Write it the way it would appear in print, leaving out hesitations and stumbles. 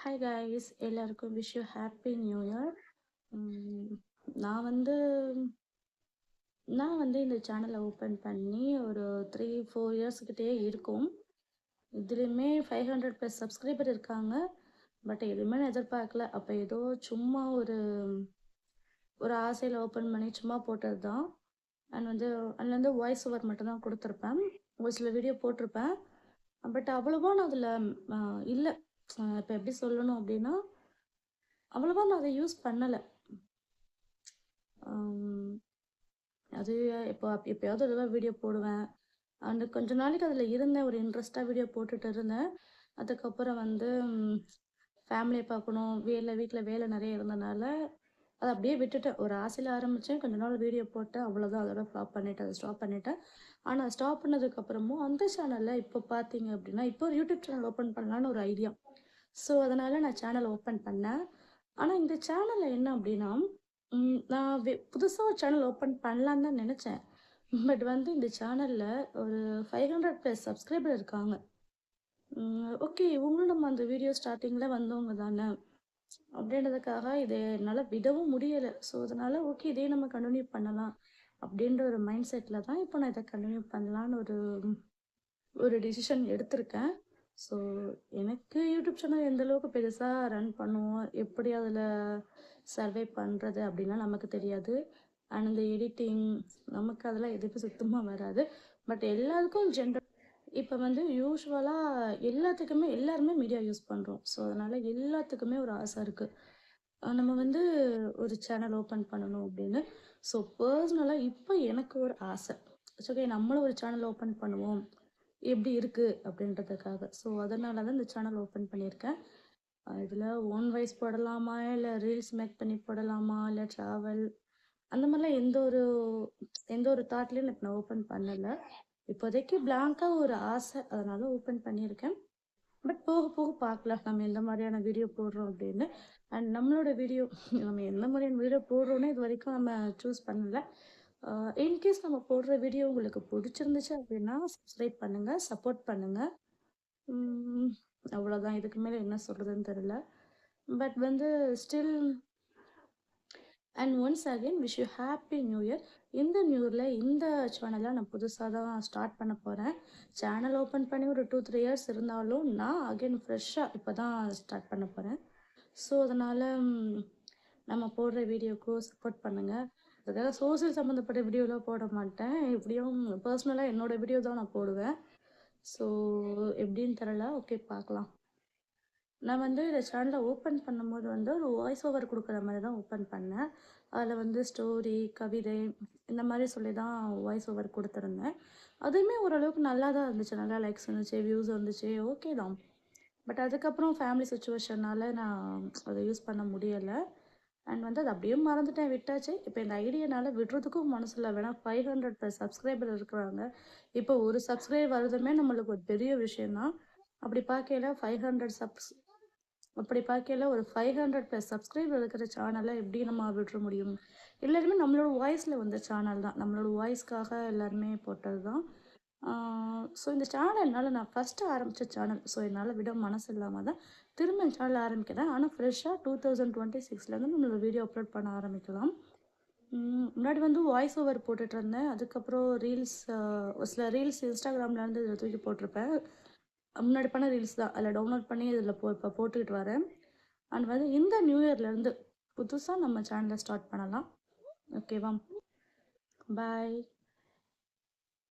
Hi guys, எல்லாருக்கும் wish you happy new year. நான் வந்து நான் வந்து இந்த சேனலை ஓப்பன் பண்ணி ஒரு 3-4 இயர்ஸ்கிட்டே இருக்கும். இதுலேயுமே 500+ சப்ஸ்கிரைபர் இருக்காங்க. பட் எதுவுமே நான் எதிர்பார்க்கல. அப்போ ஏதோ சும்மா ஒரு ஆசையில் ஓப்பன் பண்ணி சும்மா போட்டது தான். அண்ட் அதில் வாய்ஸ் ஓவர் மட்டும்தான் கொடுத்துருப்பேன். ஒரு சில வீடியோ போட்டிருப்பேன். பட் அவ்வளோவா நான் அதில் இல்லை. இப்போ எப்படி சொல்லணும் அப்படின்னா, அவ்வளோவா நான் அதை யூஸ் பண்ணலை. அது எப்போயாவது ஒரு தடவை வீடியோ போடுவேன். அண்ட் கொஞ்ச நாளைக்கு அதில் இருந்தேன், ஒரு இன்ட்ரெஸ்ட்டாக வீடியோ போட்டுட்டு இருந்தேன். அதுக்கப்புறம் ஃபேமிலியை பார்க்கணும், வீட்டில் வேலை நிறைய இருந்தனால அதை அப்படியே விட்டுட்டேன். ஒரு ஆசையில் ஆரம்பித்தேன், கொஞ்ச நாள் வீடியோ போட்டேன், அவ்வளோதான். அதோட அதை ஸ்டாப் பண்ணிட்டேன். ஆனால் ஸ்டாப் பண்ணதுக்கப்புறமும் அந்த சேனலில் இப்போ பார்த்தீங்க அப்படின்னா, இப்போ ஒரு யூடியூப் சேனல் ஓப்பன் பண்ணலான்னு ஒரு ஐடியா. ஸோ அதனால் நான் சேனல் ஓப்பன் பண்ணேன். ஆனால் இந்த சேனலில் என்ன அப்படின்னா, நான் புதுசாக ஒரு சேனல் ஓப்பன் பண்ணலான்னு தான் நினச்சேன். பட் இந்த சேனலில் ஒரு 500+ சப்ஸ்கிரைபர் இருக்காங்க. ஓகே, இவங்களும் நம்ம அந்த வீடியோ ஸ்டார்டிங்கில் வந்தவங்க தானே அப்படின்றதுக்காக இதை என்னால் விடவும் முடியலை. ஸோ அதனால் ஓகே, இதே நம்ம கண்டினியூ பண்ணலாம் அப்படின்ற ஒரு மைண்ட் செட்டில் தான் இப்போ நான் இதை கண்டினியூ பண்ணலான்னு ஒரு டிசிஷன் எடுத்திருக்கேன். ஸோ எனக்கு யூடியூப் சேனல் எந்த அளவுக்கு பெருசாக ரன் பண்ணுவோம், எப்படி அதில் சர்வே பண்ணுறது அப்படின்லாம் நமக்கு தெரியாது. அண்ட் இந்த எடிட்டிங் நமக்கு அதெல்லாம் எதுவும் சுத்தமாக வராது. பட் எல்லாருக்கும் இப்போ யூஸ்வலாக எல்லாருமே மீடியா யூஸ் பண்ணுறோம். ஸோ அதனால் எல்லாத்துக்குமே ஒரு ஆசை இருக்குது, நம்ம ஒரு சேனல் ஓப்பன் பண்ணணும் அப்படின்னு. ஸோ பர்சனலாக இப்போ எனக்கு ஒரு ஆசை, ஓகே நம்மளும் ஒரு சேனல் ஓப்பன் பண்ணுவோம் எப்படி இருக்குது அப்படின்றதுக்காக. ஸோ அதனால தான் இந்த சேனல் ஓப்பன் பண்ணியிருக்கேன். இதில் ஓன் வாய்ஸ் போடலாமா, இல்லை ரீல்ஸ் மேக் பண்ணி போடலாமா, இல்லை ட்ராவல், அந்த மாதிரிலாம் எந்த ஒரு தாட்லேயும் நான் ஓப்பன் பண்ணலை. இப்போதைக்கு பிளாங்காக ஒரு ஆசை, அதனால ஓப்பன் பண்ணியிருக்கேன். பட் போக போக பார்க்கலாம் நம்ம எந்த மாதிரியான வீடியோ போடுறோம் அப்படின்னு. அண்ட் நம்ம எந்த மாதிரியான வீடியோ போடுறோன்னே இது வரைக்கும் நம்ம சூஸ் பண்ணலை. இன்கேஸ் நம்ம போடுற வீடியோ உங்களுக்கு பிடிச்சிருந்துச்சு அப்படின்னா சப்ஸ்கிரைப் பண்ணுங்கள், சப்போர்ட் பண்ணுங்கள். அவ்வளோதான், இதுக்கு மேலே என்ன சொல்கிறதுன்னு தெரியல. But still and once again wish you happy new year. இந்த நியூ இயரில் இந்த சேனலை நான் புதுசாக தான் ஸ்டார்ட் பண்ண போகிறேன். சேனல் ஓப்பன் பண்ணி ஒரு 2-3 இயர்ஸ் இருந்தாலும் நான் அகெயின் ஃப்ரெஷ்ஷாக இப்போ தான் ஸ்டார்ட் பண்ண போகிறேன். ஸோ அதனால் நம்ம போடுற வீடியோக்கு சப்போர்ட் பண்ணுங்கள். அதுக்காக சோசியல் சம்மந்தப்பட்ட வீடியோலாம் போட மாட்டேன். எப்படியும் பர்சனலாக என்னோடய வீடியோ தான் நான் போடுவேன். ஸோ எப்படின்னு தெரில, ஓகே பார்க்கலாம். நான் இந்த சேனலை ஓப்பன் பண்ணும்போது ஒரு வாய்ஸ் ஓவர் கொடுக்குற மாதிரி தான் ஓப்பன் பண்ணேன். அதில் ஸ்டோரி, கவிதை இந்த மாதிரி சொல்லி தான் வாய்ஸ் ஓவர் கொடுத்துருந்தேன். அதுவுமே ஓரளவுக்கு நல்லா தான் இருந்துச்சு, நல்லா லைக்ஸ் வந்துச்சு, வியூஸ் வந்துச்சு, ஓகே தான். பட் அதுக்கப்புறம் ஃபேமிலி சுச்சுவேஷனால் நான் அதை யூஸ் பண்ண முடியலை. அண்ட் அது அப்படியே மறந்துட்டேன், விட்டாச்சு. இப்போ இந்த ஐடியானால் விடுறதுக்கும் மனசில். வேணால் 500+ சப்ஸ்கிரைபர் இருக்கிறாங்க. இப்போ ஒரு சப்ஸ்கிரைபர் வருதுமே நம்மளுக்கு ஒரு பெரிய விஷயந்தான். அப்படி பார்க்கையில ஒரு 500+ சப்ஸ்கிரைபர் இருக்கிற சேனலை எப்படி நம்ம விட்டுற முடியும்? எல்லாருமே நம்மளோட வாய்ஸில் வந்த சேனல் தான், நம்மளோட வாய்ஸ்க்காக எல்லாருமே போட்டது தான். ஸோ இந்த சேனல் நான் ஃபஸ்ட்டு ஆரம்பித்த சேனல். ஸோ என்னால் விட மனசு இல்லாமல் தான் திரும்ப இந்த சேனல் ஆரம்பிக்கிறேன். ஆனால் ஃப்ரெஷ்ஷாக 2026லேருந்து நம்மளோட வீடியோ அப்லோட் பண்ண ஆரம்பிக்கலாம். முன்னாடி வாய்ஸ் ஓவர் போட்டுட்டு இருந்தேன். அதுக்கப்புறம் ஒரு சில ரீல்ஸ் இன்ஸ்டாகிராம்லேருந்து இதில் தூக்கி போட்டிருப்பேன். முன்னாடி பண்ண ரீல்ஸ் தான் அதில் டவுன்லோட் பண்ணி இதில் இப்போ போட்டுக்கிட்டு வரேன். அண்ட் இந்த நியூ இயர்லேருந்து புதுசாக நம்ம சேனலை ஸ்டார்ட் பண்ணலாம். ஓகேவா? பாய்.